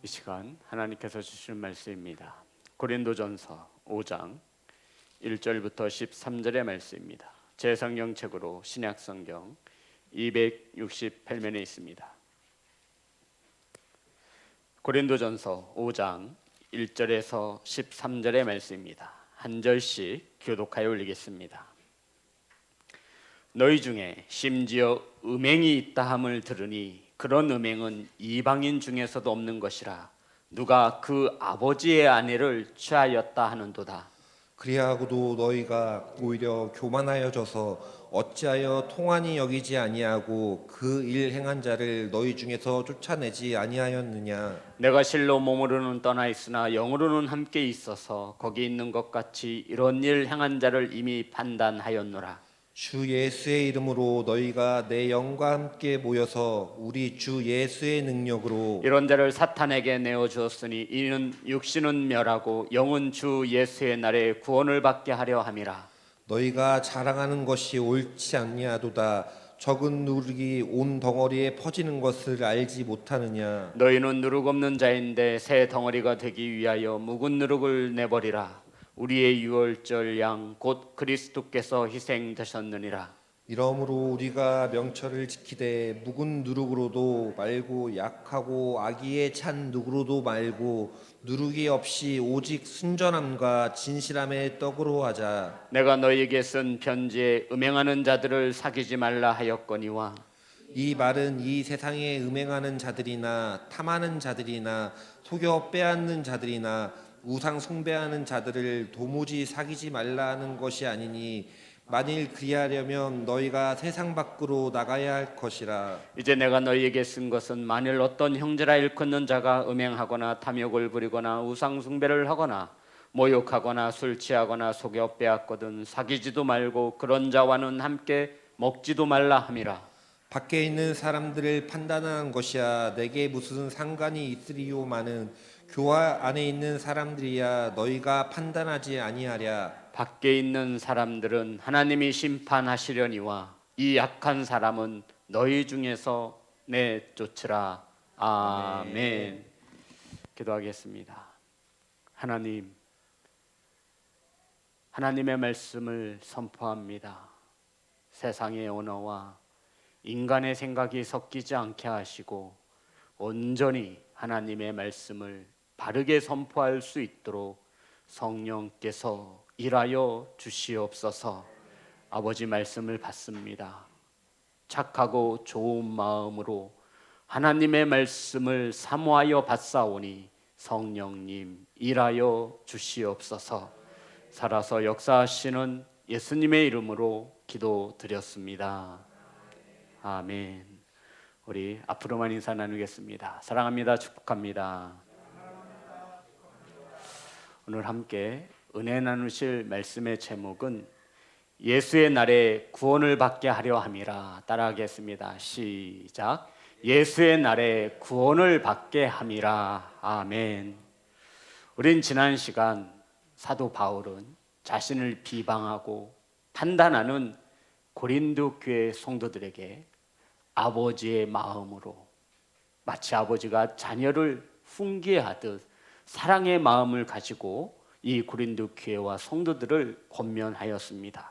이 시간 하나님께서 주시는 말씀입니다. 고린도전서 5장 1절부터 13절의 말씀입니다. 제 성경책으로 신약성경 268면에 있습니다. 고린도전서 5장 1절에서 13절의 말씀입니다. 한 절씩 교독하여 올리겠습니다. 너희 중에 심지어 음행이 있다 함을 들으니 그런 음행은 이방인 중에서도 없는 것이라. 누가 그 아버지의 아내를 취하였다 하는도다. 그리하고도 너희가 오히려 교만하여져서 어찌하여 통한이 여기지 아니하고 그 일 행한 자를 너희 중에서 쫓아내지 아니하였느냐. 내가 실로 몸으로는 떠나 있으나 영으로는 함께 있어서 거기 있는 것 같이 이런 일 행한 자를 이미 판단하였노라. 주 예수의 이름으로 너희가 내 영과 함께 모여서 우리 주 예수의 능력으로 이런 자를 사탄에게 내어주었으니 이는 육신은 멸하고 영은 주 예수의 날에 구원을 받게 하려 함이라. 너희가 자랑하는 것이 옳지 아니하도다. 적은 누룩이 온 덩어리에 퍼지는 것을 알지 못하느냐. 너희는 누룩 없는 자인데 새 덩어리가 되기 위하여 묵은 누룩을 내버리라. 우리의 유월절 양 곧 그리스도께서 희생되셨느니라. 이러므로 우리가 명철을 지키되 묵은 누룩으로도 말고 약하고 악의에 찬 누구로도 말고 누룩이 없이 오직 순전함과 진실함의 떡으로 하자. 내가 너희에게 쓴 편지에 음행하는 자들을 사귀지 말라 하였거니와 이 말은 이 세상에 음행하는 자들이나 탐하는 자들이나 속여 빼앗는 자들이나 우상 숭배하는 자들을 도무지 사귀지 말라 하는 것이 아니니 만일 그리하려면 너희가 세상 밖으로 나가야 할 것이라. 이제 내가 너희에게 쓴 것은 만일 어떤 형제라 일컫는 자가 음행하거나 탐욕을 부리거나 우상 숭배를 하거나 모욕하거나 술 취하거나 속여 빼앗거든 사귀지도 말고 그런 자와는 함께 먹지도 말라 함이라. 밖에 있는 사람들을 판단하는 것이야 내게 무슨 상관이 있으리요마는 교회 안에 있는 사람들이야 너희가 판단하지 아니하랴. 밖에 있는 사람들은 하나님이 심판하시려니와 이 약한 사람은 너희 중에서 내쫓으라. 아멘. 기도하겠습니다. 하나님, 하나님의 말씀을 선포합니다. 세상의 언어와 인간의 생각이 섞이지 않게 하시고 온전히 하나님의 말씀을 바르게 선포할 수 있도록 성령께서 일하여 주시옵소서. 아버지 말씀을 받습니다. 착하고 좋은 마음으로 하나님의 말씀을 사모하여 받사오니 성령님 일하여 주시옵소서. 살아서 역사하시는 예수님의 이름으로 기도드렸습니다. 아멘. 우리 앞으로만 인사 나누겠습니다. 사랑합니다. 축복합니다. 오늘 함께 은혜 나누실 말씀의 제목은 예수의 날에 구원을 받게 하려 함이라. 따라하겠습니다. 시작. 예수의 날에 구원을 받게 함이라. 아멘. 우린 지난 시간 사도 바울은 자신을 비방하고 판단하는 고린도 교회 성도들에게 아버지의 마음으로 마치 아버지가 자녀를 훈계하듯 사랑의 마음을 가지고 이 고린도 교회와 성도들을 권면하였습니다.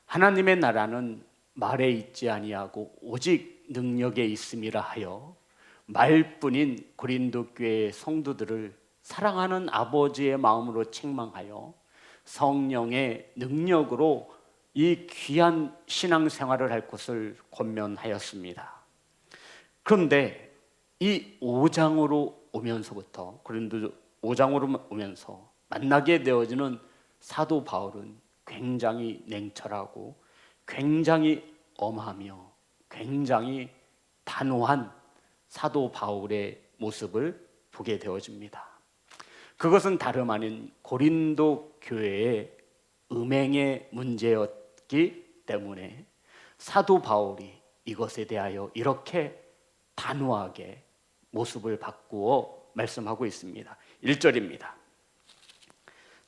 하나님의 나라는 말에 있지 아니하고 오직 능력에 있음이라 하여 말뿐인 고린도 교회의 성도들을 사랑하는 아버지의 마음으로 책망하여 성령의 능력으로 이 귀한 신앙생활을 할 것을 권면하였습니다. 그런데 이 5장으로 오면서부터 고린도 5장으로 오면서 만나게 되어지는 사도 바울은 굉장히 냉철하고 굉장히 엄하며 굉장히 단호한 사도 바울의 모습을 보게 되어집니다. 그것은 다름 아닌 고린도 교회의 음행의 문제였기 때문에 사도 바울이 이것에 대하여 이렇게 단호하게 모습을 바꾸어 말씀하고 있습니다. 1절입니다.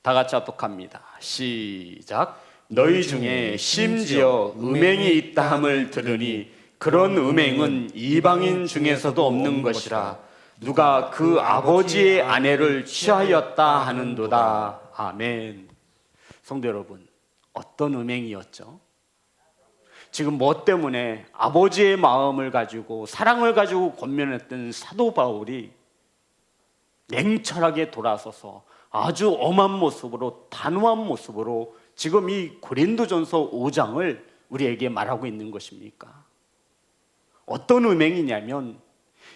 다 같이 합독합니다. 시작. 너희 중에 심지어 음행이 있다 함을 들으니 그런 음행은 이방인 중에서도 없는 것이라. 누가 그 아버지의 아내를 취하였다 하는도다. 아멘. 성도 여러분, 어떤 음행이었죠? 지금 뭐 때문에 아버지의 마음을 가지고 사랑을 가지고 권면했던 사도 바울이 냉철하게 돌아서서 아주 엄한 모습으로, 단호한 모습으로 지금 이 고린도전서 5장을 우리에게 말하고 있는 것입니까? 어떤 음행이냐면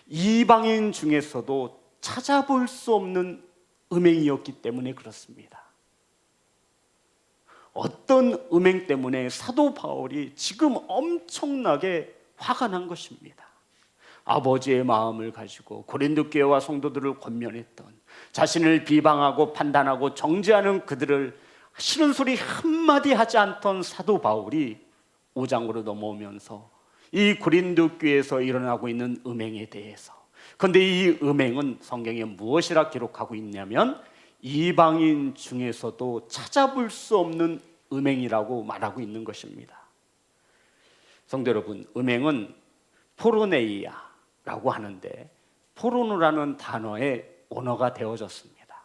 이방인 중에서도 찾아볼 수 없는 음행이었기 때문에 그렇습니다. 어떤 음행 때문에 사도 바울이 지금 엄청나게 화가 난 것입니다. 아버지의 마음을 가지고 고린도 교회와 성도들을 권면했던, 자신을 비방하고 판단하고 정죄하는 그들을 싫은 소리 한마디 하지 않던 사도 바울이 5장으로 넘어오면서 이 고린도 교회에서 일어나고 있는 음행에 대해서, 그런데 이 음행은 성경에 무엇이라 기록하고 있냐면 이방인 중에서도 찾아볼 수 없는 음행이라고 말하고 있는 것입니다. 성도 여러분, 음행은 포르네이아라고 하는데 포르노라는 단어의 원어가 되어졌습니다.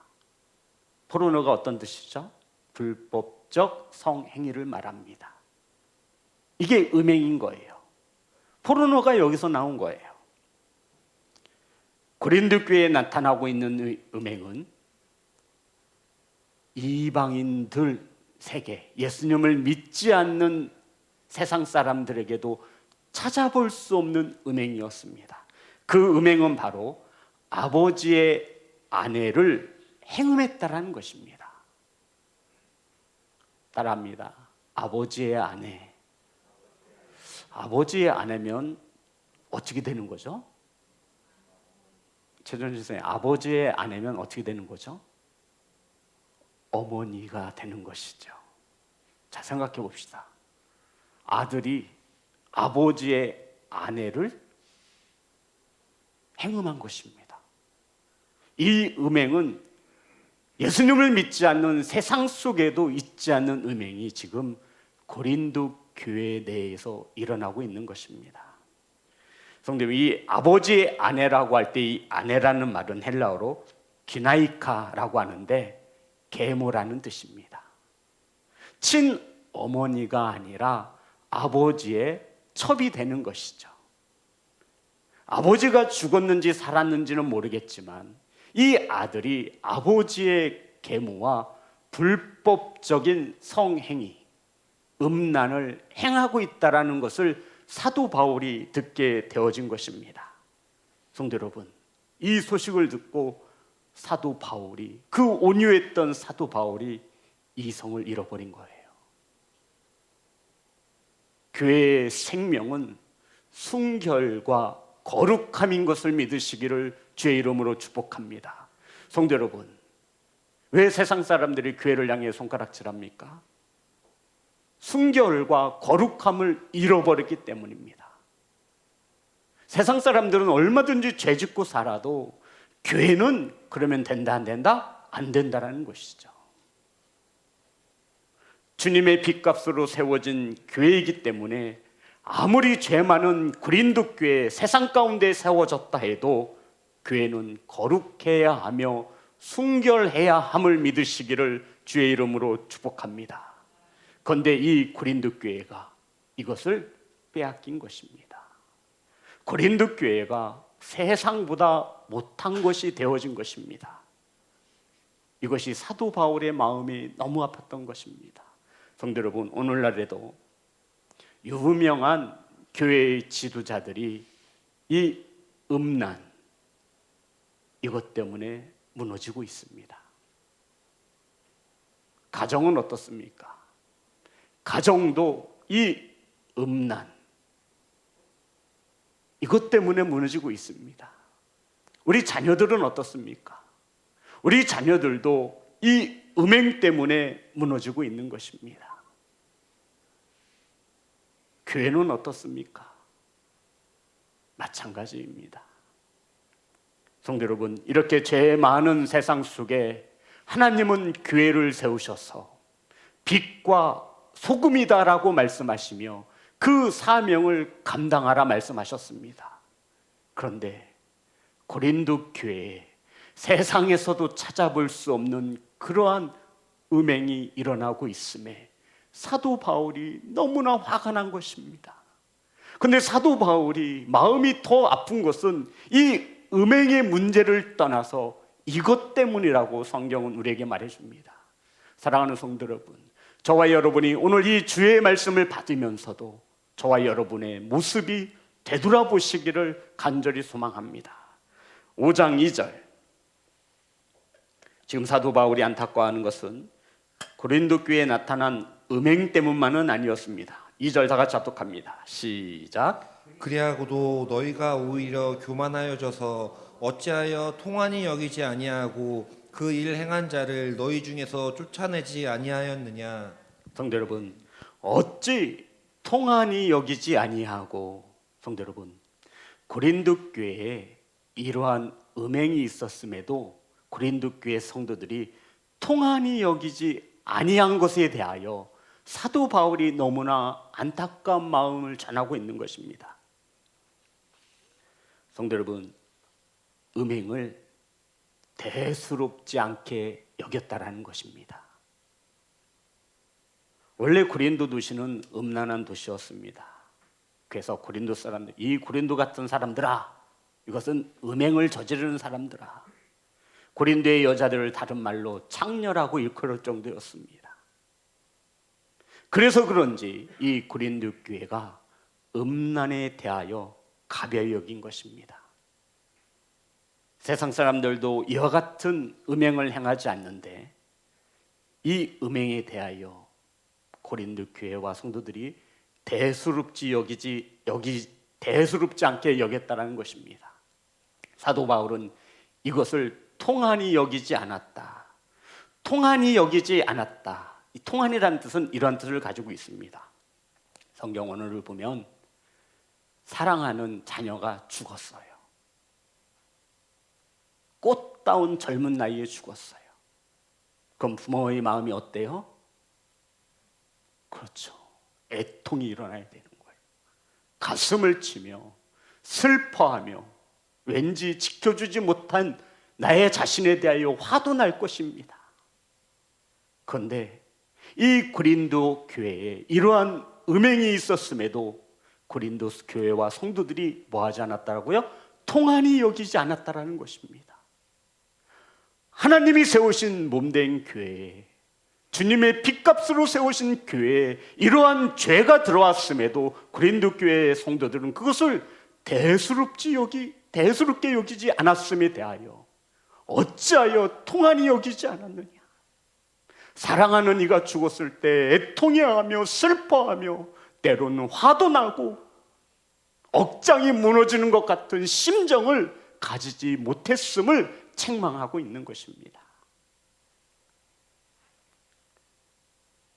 포르노가 어떤 뜻이죠? 불법적 성행위를 말합니다. 이게 음행인 거예요. 포르노가 여기서 나온 거예요. 고린도 교회에 나타나고 있는 음행은 이방인들 세계, 예수님을 믿지 않는 세상 사람들에게도 찾아볼 수 없는 음행이었습니다. 그 음행은 바로 아버지의 아내를 행음했다라는 것입니다. 따라합니다. 아버지의 아내. 아버지의 아내면 어떻게 되는 거죠? 최전진 선생님, 아버지의 아내면 어떻게 되는 거죠? 어머니가 되는 것이죠. 자, 생각해 봅시다. 아들이 아버지의 아내를 행음한 것입니다. 이 음행은 예수님을 믿지 않는 세상 속에도 있지 않는 음행이 지금 고린도 교회 내에서 일어나고 있는 것입니다. 성도님, 이 아버지의 아내라고 할 때 이 아내라는 말은 헬라어로 기나이카라고 하는데 계모라는 뜻입니다. 친어머니가 아니라 아버지의 첩이 되는 것이죠. 아버지가 죽었는지 살았는지는 모르겠지만 이 아들이 아버지의 계모와 불법적인 성행위, 음란을 행하고 있다는 것을 사도 바울이 듣게 되어진 것입니다. 성도 여러분, 이 소식을 듣고 사도 바울이, 그 온유했던 사도 바울이 이성을 잃어버린 거예요. 교회의 생명은 순결과 거룩함인 것을 믿으시기를 주의 이름으로 축복합니다. 성도 여러분, 왜 세상 사람들이 교회를 향해 손가락질합니까? 순결과 거룩함을 잃어버렸기 때문입니다. 세상 사람들은 얼마든지 죄 짓고 살아도 교회는 그러면 된다 안 된다? 안 된다라는 것이죠. 주님의 빚값으로 세워진 교회이기 때문에 아무리 죄 많은 고린도 교회 세상 가운데 세워졌다 해도 교회는 거룩해야 하며 순결해야 함을 믿으시기를 주의 이름으로 축복합니다. 그런데 이 고린도 교회가 이것을 빼앗긴 것입니다. 고린도 교회가 세상보다 못한 것이 되어진 것입니다. 이것이 사도 바울의 마음이 너무 아팠던 것입니다. 성도 여러분, 오늘날에도 유명한 교회의 지도자들이 이 음란, 이것 때문에 무너지고 있습니다. 가정은 어떻습니까? 가정도 이 음란, 이것 때문에 무너지고 있습니다. 우리 자녀들은 어떻습니까? 우리 자녀들도 이 음행 때문에 무너지고 있는 것입니다. 교회는 어떻습니까? 마찬가지입니다. 성도 여러분, 이렇게 죄 많은 세상 속에 하나님은 교회를 세우셔서 빛과 소금이다라고 말씀하시며 그 사명을 감당하라 말씀하셨습니다. 그런데 고린도 교회에 세상에서도 찾아볼 수 없는 그러한 음행이 일어나고 있음에 사도 바울이 너무나 화가 난 것입니다. 근데 사도 바울이 마음이 더 아픈 것은 이 음행의 문제를 떠나서 이것 때문이라고 성경은 우리에게 말해줍니다. 사랑하는 성도 여러분, 저와 여러분이 오늘 이 주의 말씀을 받으면서도 저와 여러분의 모습이 되돌아보시기를 간절히 소망합니다. 5장 2절, 지금 사도 바울이 안타까워하는 것은 고린도 교회에 나타난 음행 때문만은 아니었습니다. 2절 다 같이 합독합니다. 시작. 그리하고도 너희가 오히려 교만하여져서 어찌하여 통한이 여기지 아니하고 그 일 행한 자를 너희 중에서 쫓아내지 아니하였느냐. 성도 여러분, 어찌 통한이 여기지 아니하고, 성도 여러분, 고린도 교회에 이러한 음행이 있었음에도 고린도 교회 성도들이 통한이 여기지 아니한 것에 대하여 사도 바울이 너무나 안타까운 마음을 전하고 있는 것입니다. 성도 여러분, 음행을 대수롭지 않게 여겼다라는 것입니다. 원래 고린도 도시는 음란한 도시였습니다. 그래서 고린도 사람들, 이 고린도 같은 사람들아, 이것은 음행을 저지르는 사람들아, 고린도의 여자들을 다른 말로 창녀라고 일컬을 정도였습니다. 그래서 그런지 이 고린도 교회가 음란에 대하여 가벼이 여긴 것입니다. 세상 사람들도 이와 같은 음행을 행하지 않는데 이 음행에 대하여 고린도 교회와 성도들이 대수롭지 않게 여겼다는 것입니다. 사도 바울은 이것을 통한이 여기지 않았다. 통한이 여기지 않았다. 이 통한이라는 뜻은 이런 뜻을 가지고 있습니다. 성경 원어를 보면 사랑하는 자녀가 죽었어요. 꽃다운 젊은 나이에 죽었어요. 그럼 부모의 마음이 어때요? 그렇죠. 애통이 일어나야 되는 거예요. 가슴을 치며 슬퍼하며 왠지 지켜주지 못한 나의 자신에 대하여 화도 날 것입니다. 그런데 이 고린도 교회에 이러한 음행이 있었음에도 고린도 교회와 성도들이 뭐하지 않았다고요? 통한이 여기지 않았다라는 것입니다. 하나님이 세우신 몸된 교회에, 주님의 핏값으로 세우신 교회에 이러한 죄가 들어왔음에도 고린도 교회의 성도들은 그것을 대수롭게 여기지 않았음에 대하여 어찌하여 통한이 여기지 않았느냐. 사랑하는 이가 죽었을 때 애통해하며 슬퍼하며 때로는 화도 나고 억장이 무너지는 것 같은 심정을 가지지 못했음을 책망하고 있는 것입니다.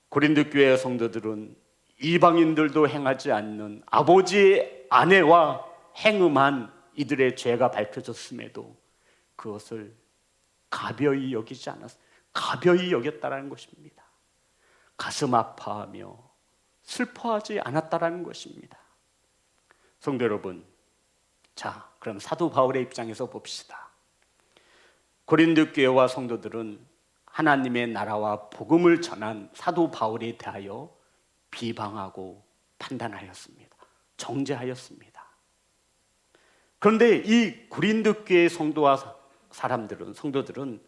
고린도 교회의 성도들은 이방인들도 행하지 않는 아버지의 아내와 행음한 이들의 죄가 밝혀졌음에도 그것을 가벼이 여겼다라는 것입니다. 가슴 아파하며 슬퍼하지 않았다라는 것입니다. 성도 여러분, 자, 그럼 사도 바울의 입장에서 봅시다. 고린도 교회와 성도들은 하나님의 나라와 복음을 전한 사도 바울에 대하여 비방하고 판단하였습니다. 정죄하였습니다. 그런데 이 고린도 교회의 성도와 성도들은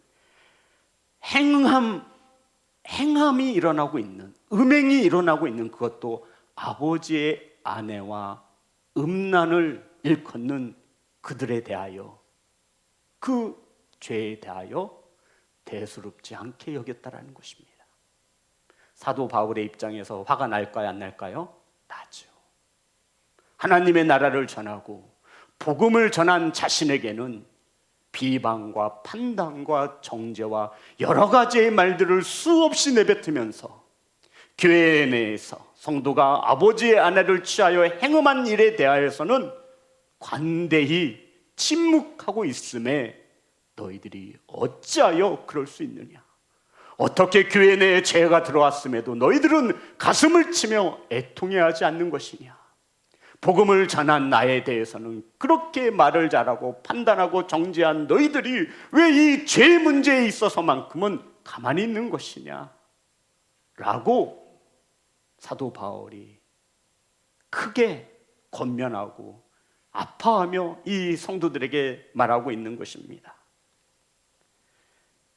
행함이 일어나고 있는, 음행이 일어나고 있는, 그것도 아버지의 아내와 음란을 일컫는 그들에 대하여, 그 죄에 대하여 대수롭지 않게 여겼다라는 것입니다. 사도 바울의 입장에서 화가 날까요, 안 날까요? 나죠. 하나님의 나라를 전하고 복음을 전한 자신에게는 비방과 판단과 정죄와 여러 가지의 말들을 수없이 내뱉으면서 교회 내에서 성도가 아버지의 아내를 취하여 행음한 일에 대하여서는 관대히 침묵하고 있음에 너희들이 어찌하여 그럴 수 있느냐? 어떻게 교회 내에 죄가 들어왔음에도 너희들은 가슴을 치며 애통해하지 않는 것이냐? 복음을 전한 나에 대해서는 그렇게 말을 잘하고 판단하고 정죄한 너희들이 왜 이 죄 문제에 있어서만큼은 가만히 있는 것이냐 라고 사도 바울이 크게 권면하고 아파하며 이 성도들에게 말하고 있는 것입니다.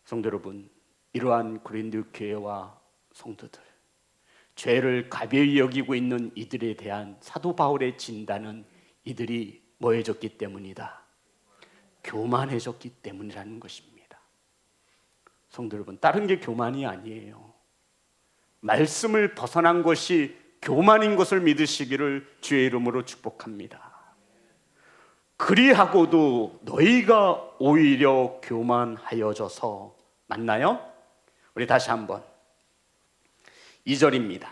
성도 여러분, 이러한 고린도 교회와 성도들, 죄를 가벼이 여기고 있는 이들에 대한 사도 바울의 진단은 이들이 뭐해졌기 때문이다? 교만해졌기 때문이라는 것입니다. 성도 여러분, 다른 게 교만이 아니에요. 말씀을 벗어난 것이 교만인 것을 믿으시기를 주의 이름으로 축복합니다. 그리하고도 너희가 오히려 교만하여져서, 맞나요? 우리 다시 한번 2절입니다.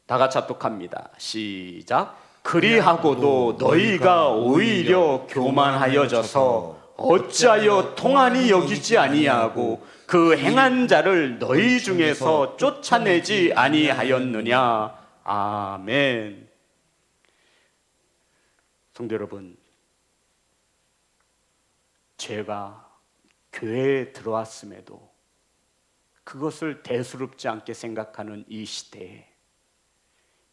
다 같이 합독합니다. 시작. 그리하고도 너희가 오히려 교만하여져서 어찌하여 통한이 여기지 아니하고 그 행한 자를 너희 중에서 쫓아내지 아니하였느냐. 아멘. 성도 여러분, 죄가 교회에 들어왔음에도 그것을 대수롭지 않게 생각하는 이 시대에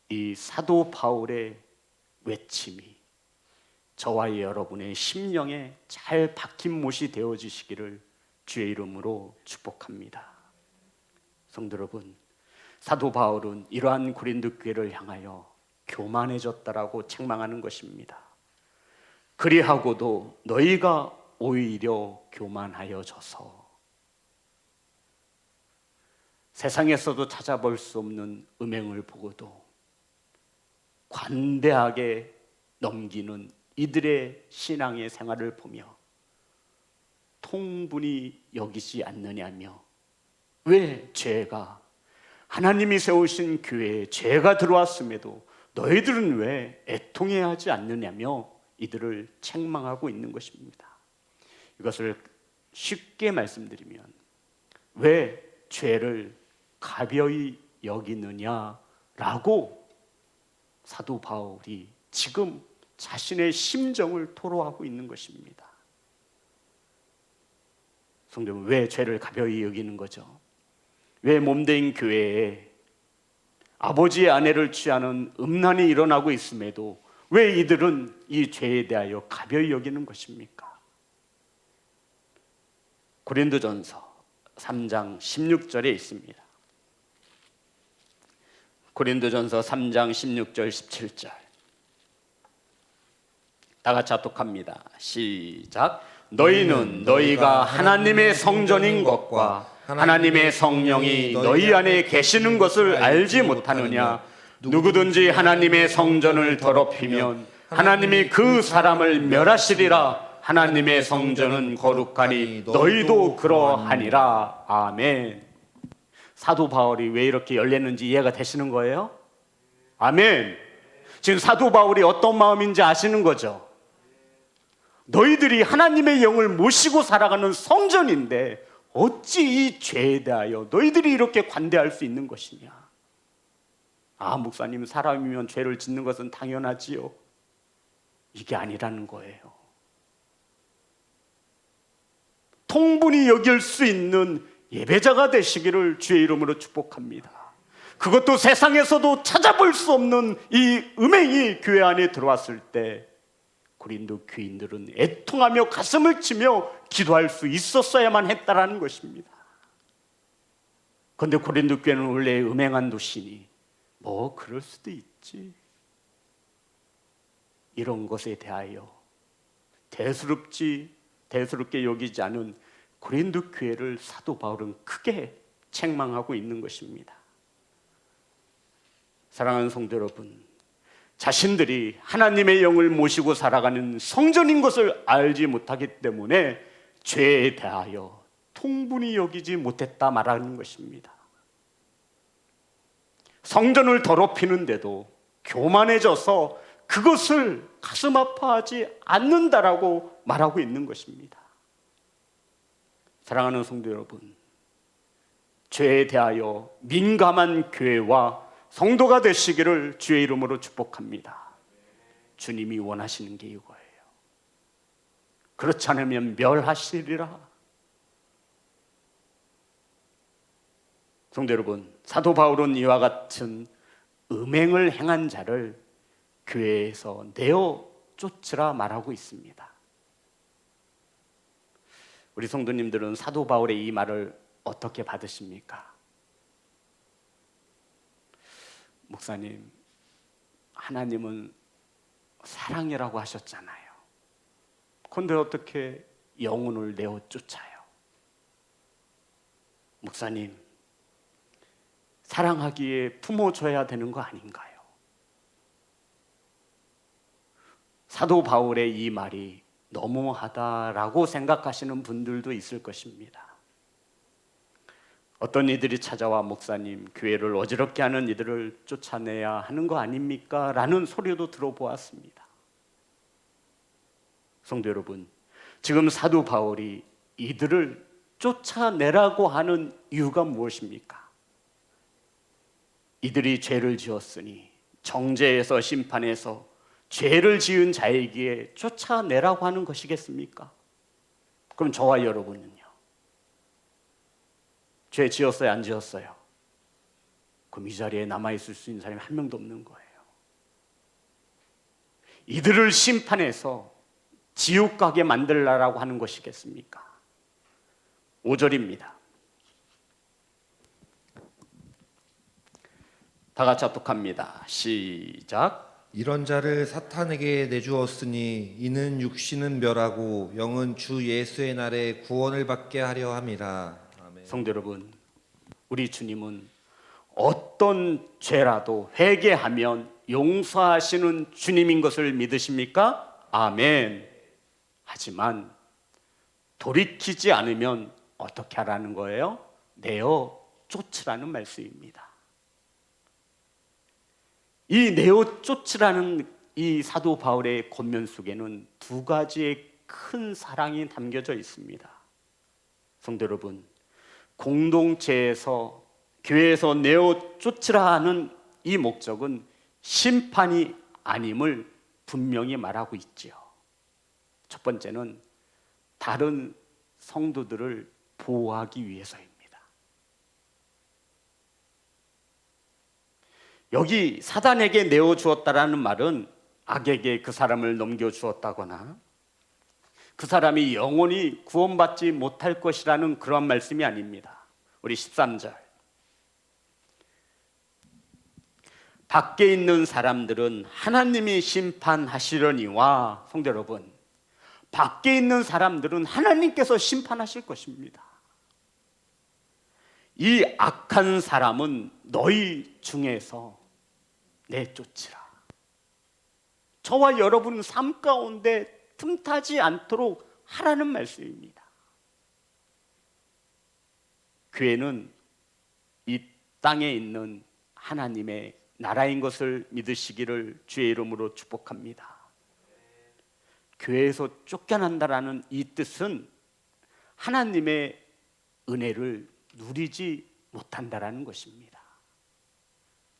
이 사도 바울의 외침이 저와 여러분의 심령에 잘 박힌 못이 되어지시기를 주의 이름으로 축복합니다. 성도 여러분, 사도 바울은 이러한 고린도 교회를 향하여 교만해졌다라고 책망하는 것입니다. 그리하고도 너희가 오히려 교만하여져서, 세상에서도 찾아볼 수 없는 음행을 보고도 관대하게 넘기는 이들의 신앙의 생활을 보며 통분히 여기지 않느냐며, 왜 죄가, 하나님이 세우신 교회에 죄가 들어왔음에도 너희들은 왜 애통해야 하지 않느냐며 이들을 책망하고 있는 것입니다. 이것을 쉽게 말씀드리면, 왜 죄를 가벼이 여기느냐라고 사도 바울이 지금 자신의 심정을 토로하고 있는 것입니다. 성도 여러분, 왜 죄를 가벼이 여기는 거죠? 왜 몸된 교회에 아버지의 아내를 취하는 음란이 일어나고 있음에도 왜 이들은 이 죄에 대하여 가벼이 여기는 것입니까? 고린도전서 3장 16절에 있습니다. 고린도전서 3장 16절 17절 다 같이 합독합니다. 시작. 너희는 너희가 하나님의 성전인 것과 하나님의 성령이 너희 안에 계시는 것을 알지 못하느냐. 누구든지 하나님의 성전을 더럽히면 하나님이 그 사람을 멸하시리라. 하나님의 성전은 거룩하니 너희도 그러하니라. 아멘. 사도 바울이 왜 이렇게 열렸는지 이해가 되시는 거예요? 아멘. 지금 사도 바울이 어떤 마음인지 아시는 거죠? 너희들이 하나님의 영을 모시고 살아가는 성전인데 어찌 이 죄에 대하여 너희들이 이렇게 관대할 수 있는 것이냐. 아, 목사님, 사람이면 죄를 짓는 것은 당연하지요. 이게 아니라는 거예요. 통분히 여길 수 있는 예배자가 되시기를 주의 이름으로 축복합니다. 그것도 세상에서도 찾아볼 수 없는 이 음행이 교회 안에 들어왔을 때 고린도 교인들은 애통하며 가슴을 치며 기도할 수 있었어야만 했다라는 것입니다. 그런데 고린도 교회는 원래 음행한 도시니 뭐 그럴 수도 있지, 이런 것에 대하여 대수롭게 여기지 않은 고린도 교회를 사도 바울은 크게 책망하고 있는 것입니다. 사랑하는 성도 여러분, 자신들이 하나님의 영을 모시고 살아가는 성전인 것을 알지 못하기 때문에 죄에 대하여 통분히 여기지 못했다 말하는 것입니다. 성전을 더럽히는데도 교만해져서 그것을 가슴 아파하지 않는다라고 말하고 있는 것입니다. 사랑하는 성도 여러분, 죄에 대하여 민감한 교회와 성도가 되시기를 주의 이름으로 축복합니다. 주님이 원하시는 게 이거예요. 그렇지 않으면 멸하시리라. 성도 여러분, 사도 바울은 이와 같은 음행을 행한 자를 교회에서 내어 쫓으라 말하고 있습니다. 우리 성도님들은 사도 바울의 이 말을 어떻게 받으십니까? 목사님, 하나님은 사랑이라고 하셨잖아요. 그런데 어떻게 영혼을 내어 쫓아요? 목사님, 사랑하기에 품어줘야 되는 거 아닌가요? 사도 바울의 이 말이 너무하다라고 생각하시는 분들도 있을 것입니다. 어떤 이들이 찾아와 목사님, 교회를 어지럽게 하는 이들을 쫓아내야 하는 거 아닙니까? 라는 소리도 들어보았습니다. 성도 여러분, 지금 사도 바울이 이들을 쫓아내라고 하는 이유가 무엇입니까? 이들이 죄를 지었으니 정죄에서 심판에서 죄를 지은 자에게 쫓아내라고 하는 것이겠습니까? 그럼 저와 여러분은요? 죄 지었어요, 안 지었어요? 그럼 이 자리에 남아있을 수 있는 사람이 한 명도 없는 거예요. 이들을 심판해서 지옥 가게 만들라라고 하는 것이겠습니까? 5절입니다. 다 같이 합독합니다. 시작. 이런 자를 사탄에게 내주었으니 이는 육신은 멸하고 영은 주 예수의 날에 구원을 받게 하려 함이라. 아멘. 성도 여러분, 우리 주님은 어떤 죄라도 회개하면 용서하시는 주님인 것을 믿으십니까? 아멘. 하지만 돌이키지 않으면 어떻게 하라는 거예요? 내어 쫓으라는 말씀입니다. 이 내어 쫓으라는 이 사도 바울의 권면 속에는 두 가지의 큰 사랑이 담겨져 있습니다. 성도 여러분, 공동체에서 교회에서 내어 쫓으라 하는 이 목적은 심판이 아님을 분명히 말하고 있지요. 첫 번째는 다른 성도들을 보호하기 위해서입니다. 여기 사단에게 내어주었다라는 말은 악에게 그 사람을 넘겨주었다거나 그 사람이 영원히 구원받지 못할 것이라는 그런 말씀이 아닙니다. 우리 13절, 밖에 있는 사람들은 하나님이 심판하시려니와, 성도 여러분, 밖에 있는 사람들은 하나님께서 심판하실 것입니다. 이 악한 사람은 너희 중에서 내쫓으라. 저와 여러분은 삶 가운데 틈타지 않도록 하라는 말씀입니다. 교회는 이 땅에 있는 하나님의 나라인 것을 믿으시기를 주의 이름으로 축복합니다. 교회에서 쫓겨난다라는 이 뜻은 하나님의 은혜를 누리지 못한다라는 것입니다.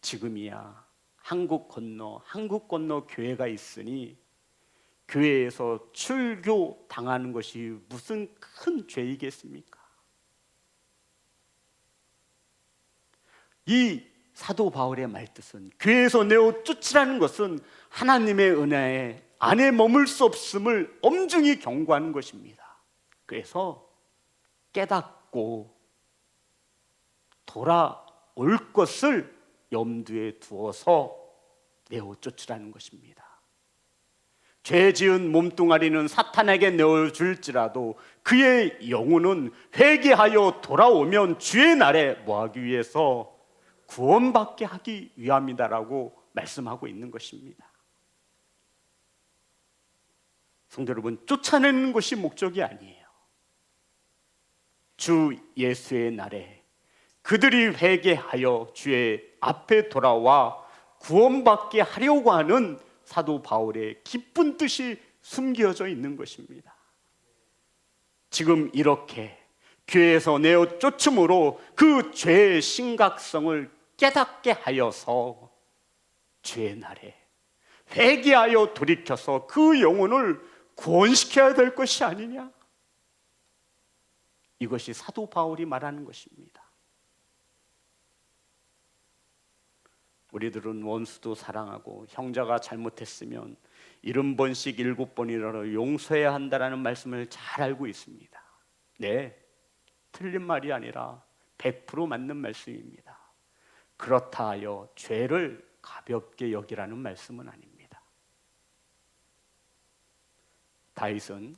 지금이야 한국 건너 교회가 있으니 교회에서 출교 당하는 것이 무슨 큰 죄이겠습니까? 이 사도 바울의 말뜻은 교회에서 내어 쫓으라는 것은 하나님의 은혜 안에 머물 수 없음을 엄중히 경고하는 것입니다. 그래서 깨닫고 돌아올 것을 염두에 두어서 내어 쫓으라는 것입니다. 죄 지은 몸뚱아리는 사탄에게 내어줄지라도 그의 영혼은 회개하여 돌아오면 주의 날에 뭐하기 위해서? 구원받게 하기 위함이다라고 말씀하고 있는 것입니다. 성도 여러분, 쫓아내는 것이 목적이 아니에요. 주 예수의 날에 그들이 회개하여 주의 앞에 돌아와 구원받게 하려고 하는 사도 바울의 깊은 뜻이 숨겨져 있는 것입니다. 지금 이렇게 교회에서 내어 쫓음으로 그 죄의 심각성을 깨닫게 하여서 죄의 날에 회개하여 돌이켜서 그 영혼을 구원시켜야 될 것이 아니냐? 이것이 사도 바울이 말하는 것입니다. 우리들은 원수도 사랑하고 형제가 잘못했으면 70번씩 7번이라도 용서해야 한다는 말씀을 잘 알고 있습니다. 네, 틀린 말이 아니라 100% 맞는 말씀입니다. 그렇다 하여 죄를 가볍게 여기라는 말씀은 아닙니다. 다윗은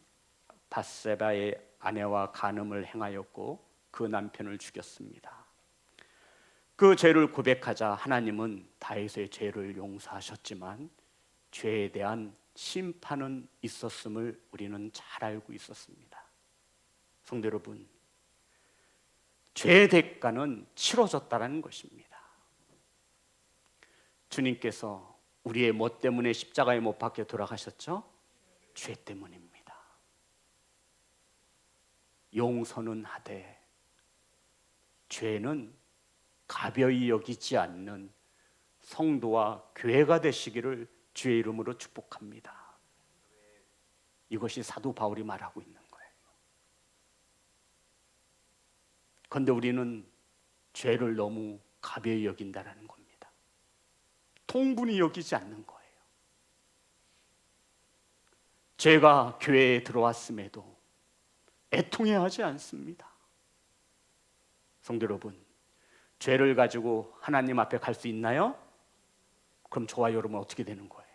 밧세바의 아내와 간음을 행하였고 그 남편을 죽였습니다. 그 죄를 고백하자 하나님은 다윗의 죄를 용서하셨지만 죄에 대한 심판은 있었음을 우리는 잘 알고 있었습니다. 성도 여러분, 죄의 대가는 치러졌다는 것입니다. 주님께서 우리의 뭐 때문에 십자가에 못 박혀 돌아가셨죠? 죄 때문입니다. 용서는 하되 죄는 가벼이 여기지 않는 성도와 교회가 되시기를 주의 이름으로 축복합니다. 이것이 사도 바울이 말하고 있는 거예요. 그런데 우리는 죄를 너무 가벼이 여긴다는 겁니다. 통분히 여기지 않는 거예요. 죄가 교회에 들어왔음에도 애통해하지 않습니다. 성도 여러분, 죄를 가지고 하나님 앞에 갈 수 있나요? 그럼 저와 여러분 어떻게 되는 거예요?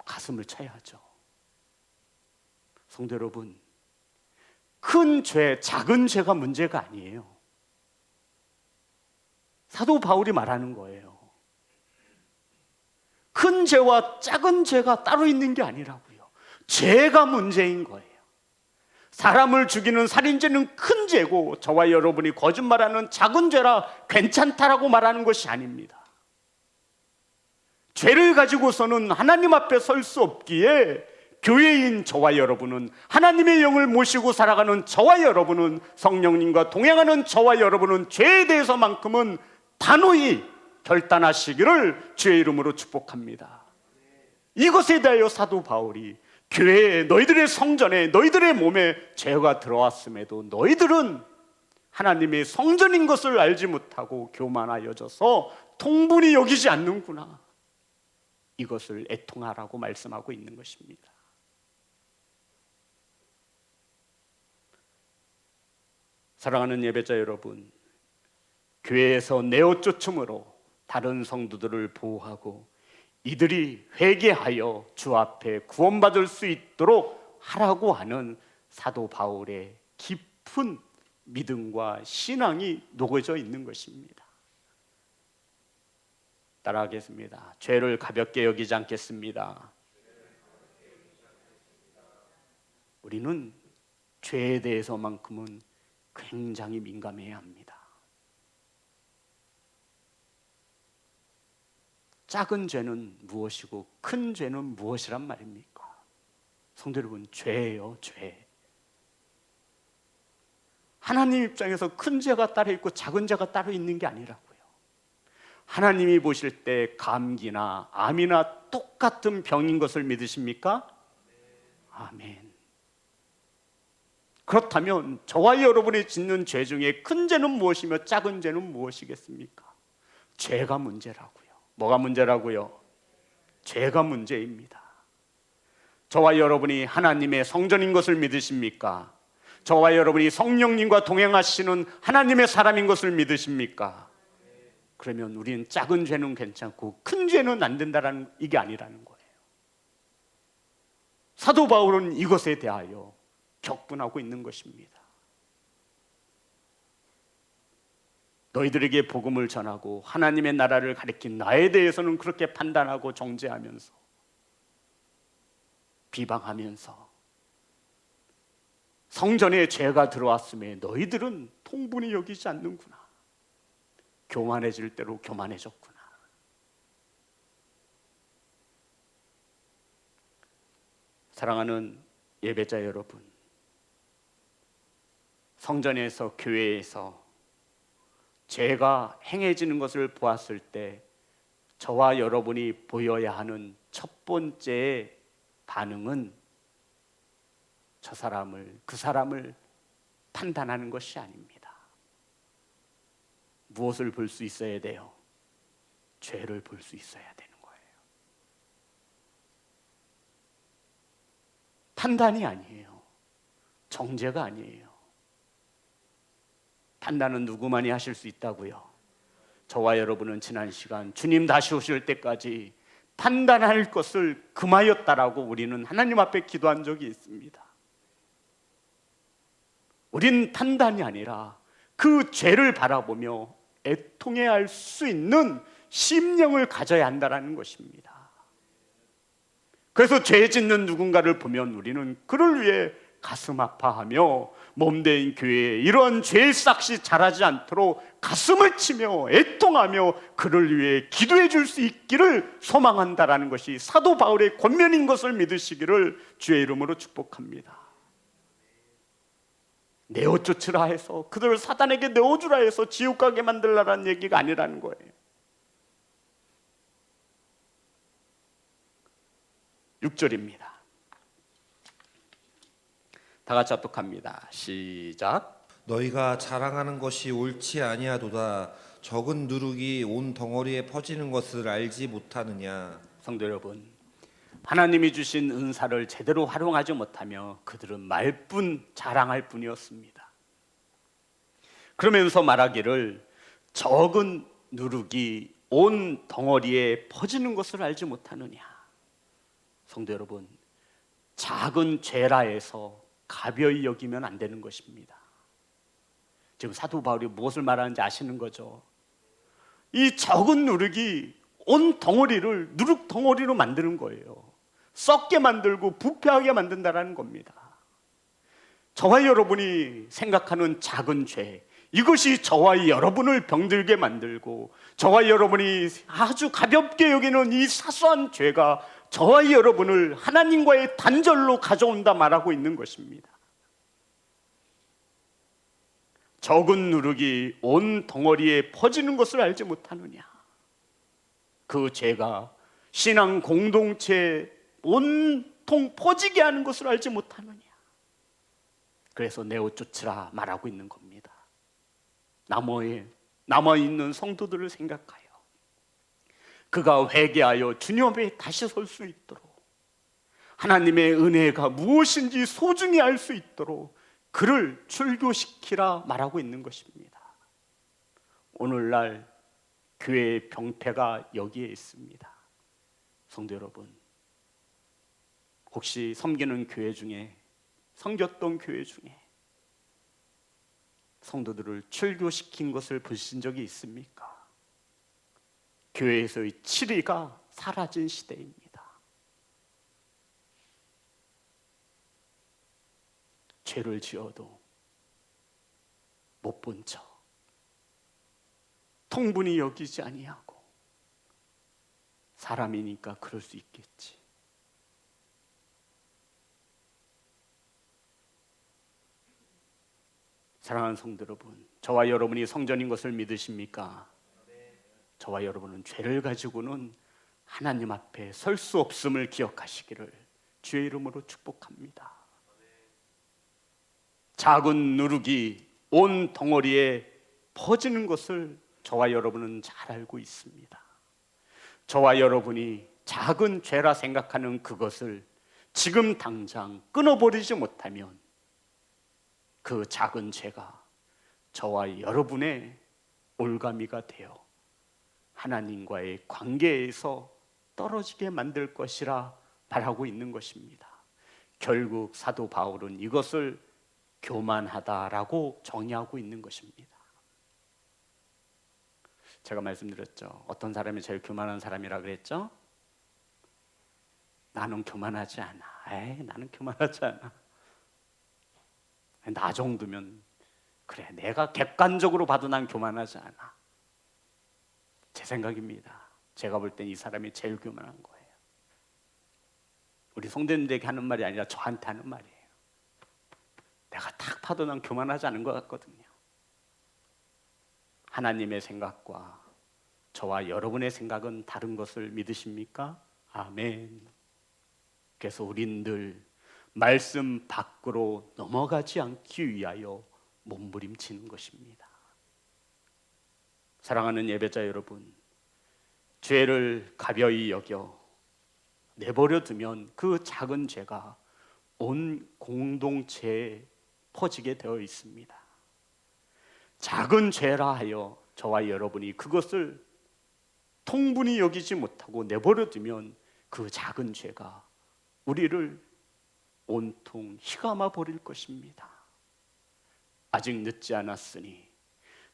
가슴을 쳐야죠. 성도 여러분, 큰 죄, 작은 죄가 문제가 아니에요. 사도 바울이 말하는 거예요. 큰 죄와 작은 죄가 따로 있는 게 아니라고요. 죄가 문제인 거예요. 사람을 죽이는 살인죄는 큰 죄고 저와 여러분이 거짓말하는 작은 죄라 괜찮다라고 말하는 것이 아닙니다. 죄를 가지고서는 하나님 앞에 설 수 없기에 교회인 저와 여러분은, 하나님의 영을 모시고 살아가는 저와 여러분은, 성령님과 동행하는 저와 여러분은 죄에 대해서만큼은 단호히 결단하시기를 주의 이름으로 축복합니다. 이것에 대하여 사도 바울이 교회에, 너희들의 성전에, 너희들의 몸에 죄가 들어왔음에도 너희들은 하나님의 성전인 것을 알지 못하고 교만하여져서 통분히 여기지 않는구나, 이것을 애통하라고 말씀하고 있는 것입니다. 사랑하는 예배자 여러분, 교회에서 내어쫓음으로 다른 성도들을 보호하고 이들이 회개하여 주 앞에 구원받을 수 있도록 하라고 하는 사도 바울의 깊은 믿음과 신앙이 녹여져 있는 것입니다. 따라하겠습니다. 죄를 가볍게 여기지 않겠습니다. 우리는 죄에 대해서만큼은 굉장히 민감해야 합니다. 작은 죄는 무엇이고 큰 죄는 무엇이란 말입니까? 성도 여러분, 죄예요, 죄. 하나님 입장에서 큰 죄가 따로 있고 작은 죄가 따로 있는 게 아니라고요. 하나님이 보실 때 감기나 암이나 똑같은 병인 것을 믿으십니까? 아멘. 그렇다면 저와 여러분이 짓는 죄 중에 큰 죄는 무엇이며 작은 죄는 무엇이겠습니까? 죄가 문제라고요. 뭐가 문제라고요? 죄가 문제입니다. 저와 여러분이 하나님의 성전인 것을 믿으십니까? 저와 여러분이 성령님과 동행하시는 하나님의 사람인 것을 믿으십니까? 그러면 우리는 작은 죄는 괜찮고 큰 죄는 안 된다는, 이게 아니라는 거예요. 사도 바울은 이것에 대하여 격분하고 있는 것입니다. 너희들에게 복음을 전하고 하나님의 나라를 가리킨 나에 대해서는 그렇게 판단하고 정죄하면서, 비방하면서 성전에 죄가 들어왔음에 너희들은 통분히 여기지 않는구나, 교만해질 대로 교만해졌구나. 사랑하는 예배자 여러분, 성전에서, 교회에서 죄가 행해지는 것을 보았을 때 저와 여러분이 보여야 하는 첫 번째 반응은 그 사람을 판단하는 것이 아닙니다. 무엇을 볼 수 있어야 돼요? 죄를 볼 수 있어야 되는 거예요. 판단이 아니에요. 정죄가 아니에요. 판단은 누구만이 하실 수 있다고요? 저와 여러분은 지난 시간 주님 다시 오실 때까지 판단할 것을 금하였다라고 우리는 하나님 앞에 기도한 적이 있습니다. 우린 판단이 아니라 그 죄를 바라보며 애통해야 할 수 있는 심령을 가져야 한다는 것입니다. 그래서 죄 짓는 누군가를 보면 우리는 그를 위해 가슴 아파하며 몸된 교회에 이런 죄의 싹이 자라지 않도록 가슴을 치며 애통하며 그를 위해 기도해 줄 수 있기를 소망한다라는 것이 사도 바울의 권면인 것을 믿으시기를 주의 이름으로 축복합니다. 내어쫓으라 해서 그들을 사단에게 내어주라 해서 지옥 가게 만들라라는 얘기가 아니라는 거예요. 6절입니다. 다 같이 합독합니다. 시작. 너희가 자랑하는 것이 옳지 아니하도다. 적은 누룩이 온 덩어리에 퍼지는 것을 알지 못하느냐. 성도 여러분, 하나님이 주신 은사를 제대로 활용하지 못하며 그들은 말뿐 자랑할 뿐이었습니다. 그러면서 말하기를 적은 누룩이 온 덩어리에 퍼지는 것을 알지 못하느냐. 성도 여러분, 작은 죄라 해서 가벼이 여기면 안 되는 것입니다. 지금 사도 바울이 무엇을 말하는지 아시는 거죠? 이 적은 누룩이 온 덩어리를 누룩 덩어리로 만드는 거예요. 썩게 만들고 부패하게 만든다는 겁니다. 저와 여러분이 생각하는 작은 죄, 이것이 저와 여러분을 병들게 만들고 저와 여러분이 아주 가볍게 여기는 이 사소한 죄가 저와 여러분을 하나님과의 단절로 가져온다 말하고 있는 것입니다. 적은 누룩이 온 덩어리에 퍼지는 것을 알지 못하느냐. 그 죄가 신앙 공동체에 온통 퍼지게 하는 것을 알지 못하느냐. 그래서 내어쫓으라 말하고 있는 겁니다. 남아있는 성도들을 생각하여 그가 회개하여 주님 앞에 다시 설 수 있도록, 하나님의 은혜가 무엇인지 소중히 알 수 있도록 그를 출교시키라 말하고 있는 것입니다. 오늘날 교회의 병폐가 여기에 있습니다. 성도 여러분, 혹시 섬기는 교회 중에, 섬겼던 교회 중에 성도들을 출교시킨 것을 보신 적이 있습니까? 교회에서의 치리가 사라진 시대입니다. 죄를 지어도 못 본 척, 통분히 여기지 아니하고, 사람이니까 그럴 수 있겠지. 사랑하는 성도 여러분, 저와 여러분이 성전인 것을 믿으십니까? 저와 여러분은 죄를 가지고는 하나님 앞에 설 수 없음을 기억하시기를 주의 이름으로 축복합니다. 작은 누룩이 온 덩어리에 퍼지는 것을 저와 여러분은 잘 알고 있습니다. 저와 여러분이 작은 죄라 생각하는 그것을 지금 당장 끊어버리지 못하면 그 작은 죄가 저와 여러분의 올가미가 되어 하나님과의 관계에서 떨어지게 만들 것이라 말하고 있는 것입니다. 결국 사도 바울은 이것을 교만하다라고 정의하고 있는 것입니다. 제가 말씀드렸죠. 어떤 사람이 제일 교만한 사람이라 그랬죠? 나는 교만하지 않아. 나는 교만하지 않아. 나 정도면 그래, 내가 객관적으로 봐도 난 교만하지 않아. 제 생각입니다. 제가 볼 땐 이 사람이 제일 교만한 거예요. 우리 성도님들에게 하는 말이 아니라 저한테 하는 말이에요. 내가 딱 봐도 난 교만하지 않은 것 같거든요. 하나님의 생각과 저와 여러분의 생각은 다른 것을 믿으십니까? 아멘. 그래서 우린 늘 말씀 밖으로 넘어가지 않기 위하여 몸부림치는 것입니다. 사랑하는 예배자 여러분, 죄를 가벼이 여겨 내버려 두면 그 작은 죄가 온 공동체에 퍼지게 되어 있습니다. 작은 죄라 하여 저와 여러분이 그것을 통분히 여기지 못하고 내버려 두면 그 작은 죄가 우리를 온통 휘감아 버릴 것입니다. 아직 늦지 않았으니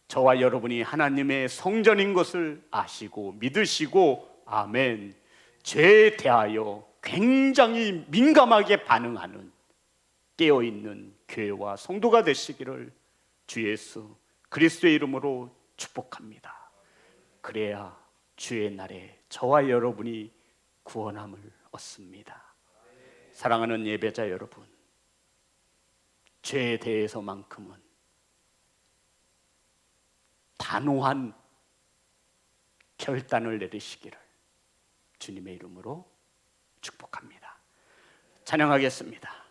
저와 여러분이 하나님의 성전인 것을 아시고 믿으시고 아멘, 죄에 대하여 굉장히 민감하게 반응하는 깨어있는 교회와 성도가 되시기를 주 예수 그리스도의 이름으로 축복합니다. 그래야 주의 날에 저와 여러분이 구원함을 얻습니다. 사랑하는 예배자 여러분, 죄에 대해서만큼은 단호한 결단을 내리시기를 주님의 이름으로 축복합니다. 찬양하겠습니다.